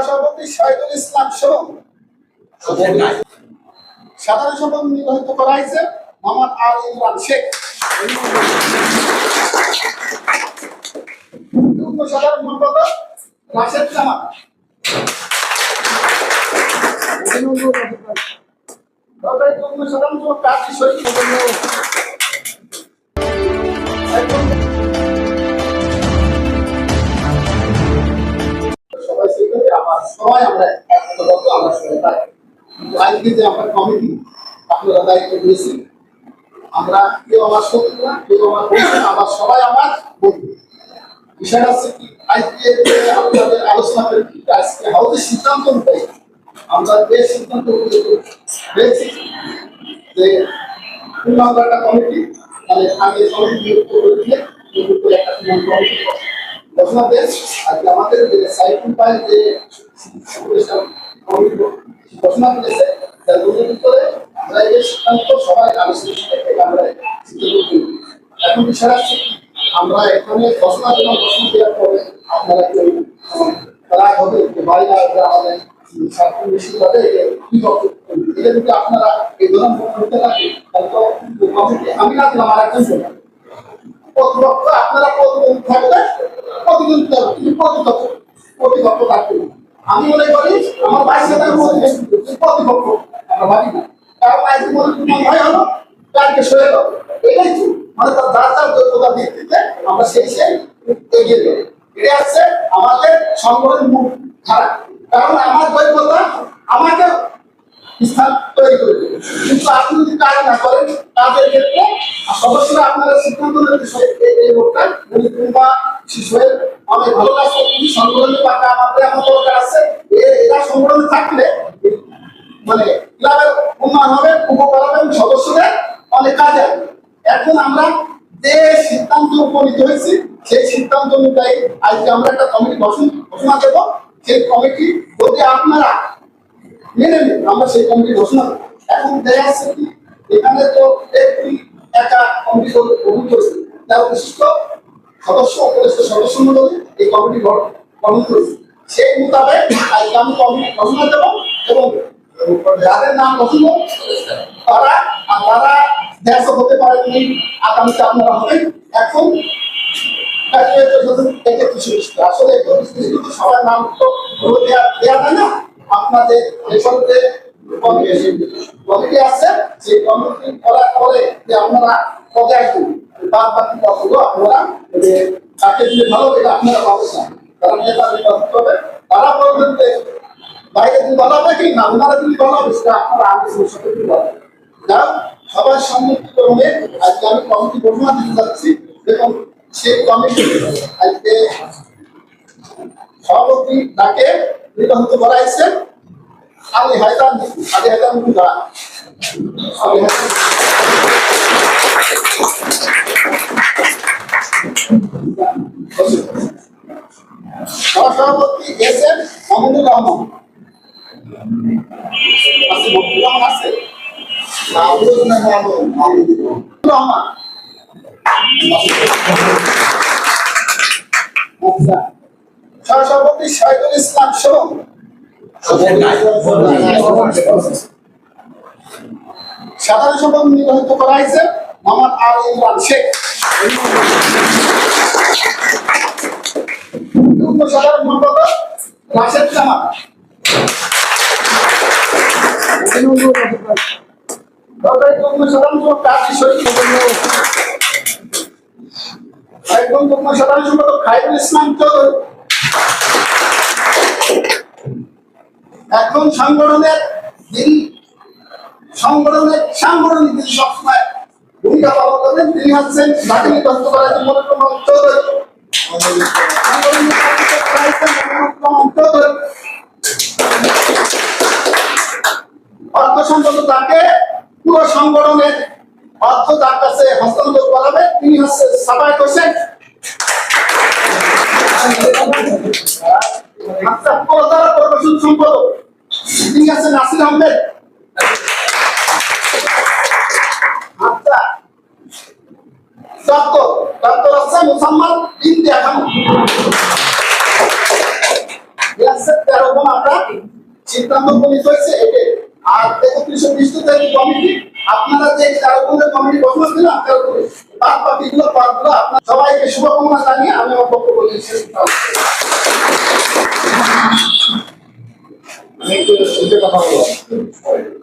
সভাপতি শহীদুল ইসলাম সাধারণ সম্পাদক নির্বাচিত করা হয়েছে মোহাম্মদ আল ইমরান শেখ। যুগ্ম সাধারণ সম্পাদক রাশেদ জামান। যুগ্ম সাধারণ সম্পাদক কাজী শরীফ। সবাই আমরা একত্রগত আমরা সবাই পাই। আজকে যে আমরা কমিটি আপনারা দায়িত্ব দিয়েছি, আমরা কেউ আমার শত্রু না, কেউ আমার বন্ধু না, আমরা সবাই আমার বন্ধু। বিষয়টা হচ্ছে কি, আজকে আপনাদের আলোচনা করে আজকে হাউসের সিদ্ধান্ত অনুযায়ী আমরা যে সিদ্ধান্ত পেয়েছি যে পূর্ণাঙ্গ একটা কমিটি, তাহলে আগে কমিটি নিয়োগ করে দিয়ে একটা পূর্ণাঙ্গ কমিটি ঘোষণা দেন। আজকে আমাদের যে সাইকুল পাই যে ঘোষণা করেছে তার ভিতরে আমরা এই সিদ্ধান্ত সবাই আলোচনা থেকে আমরা এখন বিষয় আছে আমরা এখানে ঘোষণা জন্য ঘোষণা দেওয়ার পরে আপনারা কেউ তারা হবে যে বাইরে আমাদের এটা যদি আপনারা এই ধরনের করতে থাকেন তাহলে তো আমি না দিলাম আর একজন প্রতিপক্ষ আপনারা প্রতিদ্বন্দ্বী থাকবে, প্রতিপক্ষ থাকবে। আমি মনে করি আমার বাইশের মধ্যে প্রতিপক্ষ আমরা ভাবি না, কারণ আজকে মনে ভয় হলো কালকে সরে গেল, এটাই তো মানে তার যার যার যোগ্যতা ভিত্তিতে আমরা সেই এগিয়ে যাবো। এটা হচ্ছে আমাদের সংগঠনের মূল ধারা, কারণ আমার যোগ্যতা আমাকে স্থান তৈরি করে দেবে। কিন্তু আপনি যদি কাজ না করেন কাজের ক্ষেত্রে সদস্যরা আপনারা সিদ্ধান্ত নেন এই লোকটা উনি কিংবা শিশুয়ের অনেক ভালো কাজ করছি সংগঠনের পাকা আমাদের আমার দরকার আছে, এটা সংগঠনে থাকলে মানে ক্লাবের উন্নয়ন হবে, উপকার হবে এবং সদস্যদের অনেক কাজে হবে। এখন আমরা যে সিদ্ধান্ত উপনীত হয়েছি সেই সিদ্ধান্ত অনুযায়ী আজকে আমরা একটা কমিটি ঘোষণা দেবো। সেই কমিটি যদি আপনারা মেনে নিন আমরা সেই কমিটি ঘোষণা করব। এখন দেখা যাচ্ছে কি এখানে তো একটি একা কমিটি গঠন করেছে, তার বিশিষ্ট সদস্য উপদেষ্টা সদস্য মণ্ডলী এই কমিটি গঠন করেছে। সেই মোতাবেক আজকে আমি কমিটি ঘোষণা দেব এবং যাদের নাম ঘোষণা তারা দেশ হতে পারে কি আগামীতে আপনারা হবেন। এখন আসলে সবার নাম তো দেওয়া যায় না, আপনাদের যে কমিটি আছে সেই কমিটি করার পরে যে আপনারা পদে আসবেন তার বাকি পদগুলো আপনারা তাকে দিলে ভালো, এটা আপনারা পাবেন না, কারণ নেতা নির্বাচিত হবে তারা বলবেন যে বাইরে দিন ভালো হবে কি না, ওনারা দিন ভালো হবে সেটা আপনারা আগে সাথে দিতে পারবেন। যারা সবার সম্মুখীন হয়ে আজকে আমি কমিটি ঘোষণা দিতে যাচ্ছি এবং সেই কমিটি আজকে সভাপতি তাকে নির্বাচিত করা হয়েছে আলী হায়দার মুকুন্দা। সভাপতি এস এম মাহমুদুর রহমান আছে, রহমান সভাপতি শহীদুল ইসলাম সাধারণ সম্পাদক নির্বাচিত করা হয়েছে মোহাম্মদ আল ইমরান শেখ। যুগ্ম সাধারণ সম্পাদক রাশেদ জামান। যুগ্ম সাধারণ সম্পাদক কাজী শরীফ। যুগ্ম সাধারণ সম্পাদক খায়রুল ইসলাম চৌধুরী। এখন সাংগঠনিক যিনি সবসময় ভূমিকা পালন করবেন তিনি হচ্ছেন ঢাকা নির্বাচিত করা চৌধুরী। অর্থ সম্পদ তাকে পুরো সংগঠনের অর্থ তার কাছে হস্তান্তর করাবে, তিনি হচ্ছে সাফায়েত হোসেন। আচ্ছা, প্রধান প্রশাসন সম্পাদক তিনি আছেন নাসির আহমেদ। আচ্ছা, ডক্টর আছে মুসাম্মাদ দিন দেখানো। 13 জন আমরা সিদ্ধান্ত কমিটি হয়েছে এতে। আর 3120 কমিটি আপনারা যে 13 জনের কমিটি গঠন করলেন 13 করে বাদ বাকিগুলো পদগুলো আপনার সবাইকে শুভকামনা জানিয়ে আমি আমার বক্তব্য শেষ করছি। আমি একটু কথা বলবো।